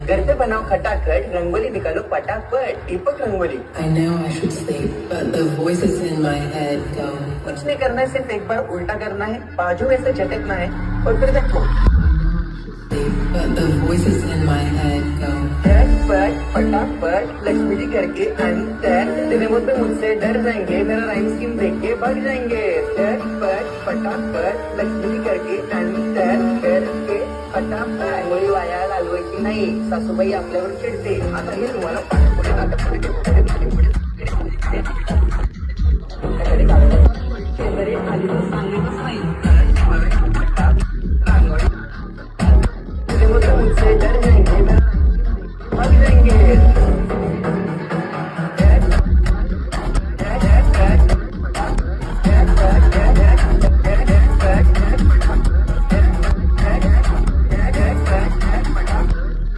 घर पे बनाओ खटाखट, रंगोली निकालो पटापट, Deepak rangoli. I know I should sleep, but the voices in my head go. कुछ नहीं करना है, सिर्फ एक बार उल्टा करना है, बाजू में से झटकना है और फिर देखो। Sleep, but the voices in my head go. झटपट फटाफट लक्ष्मी जी करके अंतर तेरे मुद्दे मुझसे डर जाएंगे, मेरा राइम स्कीम देख के भाग जाएंगे। झटपट फटाफट लक्ष्मी जी करके अंतर करके फटाफट मुली वाया घालवायची नाही, सासूबाई आपल्यावर चिडते। आता हे तुम्हाला पाठपुढे नाटक शेजारी आली तर सांगितलंच नाही।